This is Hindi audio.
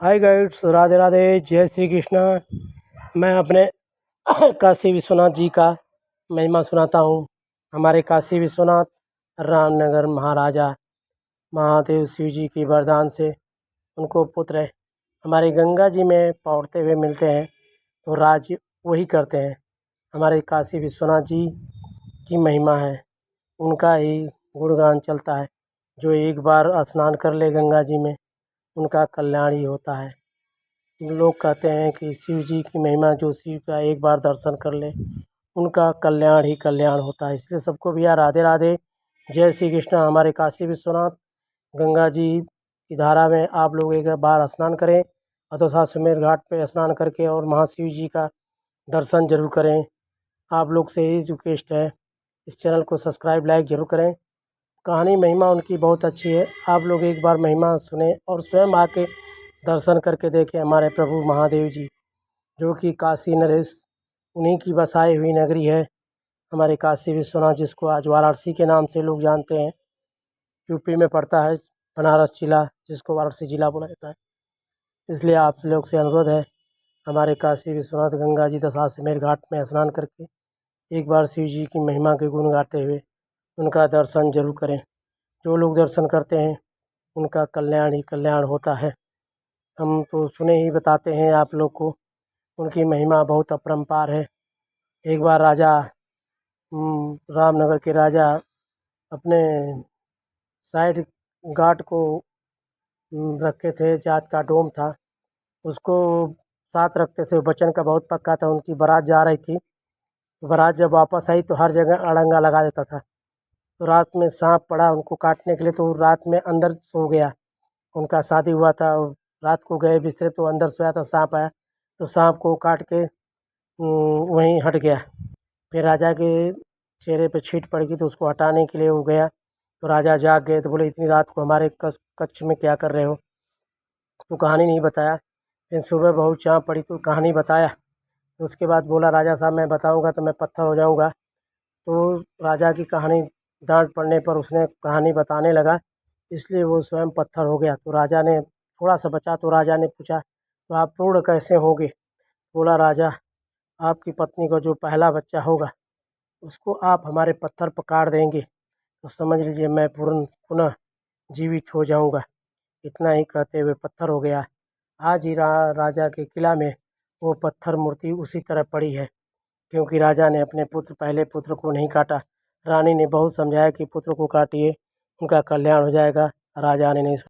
हाय गाइड्स, राधे राधे, जय श्री कृष्णा। मैं अपने काशी विश्वनाथ जी का महिमा सुनाता हूँ। हमारे काशी विश्वनाथ रामनगर महाराजा महादेव शिव जी की वरदान से उनको पुत्र हमारे गंगा जी में पौड़ते हुए मिलते हैं, तो राज्य वही करते हैं। हमारे काशी विश्वनाथ जी की महिमा है, उनका ही गुणगान चलता है। जो एक बार स्नान कर ले गंगा जी में, उनका कल्याण ही होता है। लोग कहते हैं कि शिव जी की महिमा, जो शिव का एक बार दर्शन कर ले उनका कल्याण ही कल्याण होता है। इसलिए सबको भैया राधे राधे, जय श्री कृष्ण। हमारे काशी विश्वनाथ गंगा जी की धारा में आप लोग एक बार स्नान करें, अथोसाश्वमेध घाट पे स्नान करके और महाशिव जी का दर्शन जरूर करें। आप लोग से ही रिक्वेस्ट है, इस चैनल को सब्सक्राइब लाइक जरूर करें। कहानी महिमा उनकी बहुत अच्छी है, आप लोग एक बार महिमा सुने और स्वयं आके दर्शन करके देखें। हमारे प्रभु महादेव जी, जो कि काशी नरेश, उन्हीं की बसाई हुई नगरी है हमारे काशी विश्वनाथ, जिसको आज वाराणसी के नाम से लोग जानते हैं। यूपी में पड़ता है बनारस जिला, जिसको वाराणसी जिला बोला जाता है। इसलिए आप लोग से अनुरोध है, हमारे काशी विश्वनाथ गंगा जी दशाश्वमेध घाट में स्नान करके एक बार शिव जी की महिमा के गुण गाते हुए उनका दर्शन जरूर करें। जो लोग दर्शन करते हैं उनका कल्याण ही कल्याण होता है। हम तो सुने ही बताते हैं आप लोग को, उनकी महिमा बहुत अपरंपार है। एक बार राजा रामनगर के राजा अपने साइड गार्ड को रखे थे, जात का डोम था, उसको साथ रखते थे। वचन का बहुत पक्का था। उनकी बारात जा रही थी, बारात जब वापस आई तो हर जगह अड़ंगा लगा देता था। तो रात में सांप पड़ा उनको काटने के लिए, तो रात में अंदर सो गया। उनका शादी हुआ था, रात को गए बिस्तर तो अंदर सोया था, सांप आया तो सांप को काट के वहीं हट गया। फिर राजा के चेहरे पे छींट पड़ गई, तो उसको हटाने के लिए वो गया। तो राजा जाग गए, तो बोले इतनी रात को हमारे कक्ष में क्या कर रहे हो? तो कहानी नहीं बताया। फिर सुबह बहुत चाँप पड़ी तो कहानी बताया। तो उसके बाद बोला राजा साहब, मैं बताऊंगा तो मैं पत्थर हो जाऊंगा। तो राजा की कहानी डांट पड़ने पर उसने कहानी बताने लगा, इसलिए वो स्वयं पत्थर हो गया। तो राजा ने थोड़ा सा बचा, तो राजा ने पूछा तो आप पूर्ण कैसे होंगे? बोला राजा, आपकी पत्नी को जो पहला बच्चा होगा उसको आप हमारे पत्थर पर काट देंगे तो समझ लीजिए मैं पुनः जीवित हो जाऊंगा। इतना ही कहते हुए पत्थर हो गया। आज ही राजा के किला में वो पत्थर मूर्ति उसी तरह पड़ी है, क्योंकि राजा ने अपने पहले पुत्र को नहीं काटा। रानी ने बहुत समझाया कि पुत्र को काटिए, उनका कल्याण हो जाएगा। राजा ने नहीं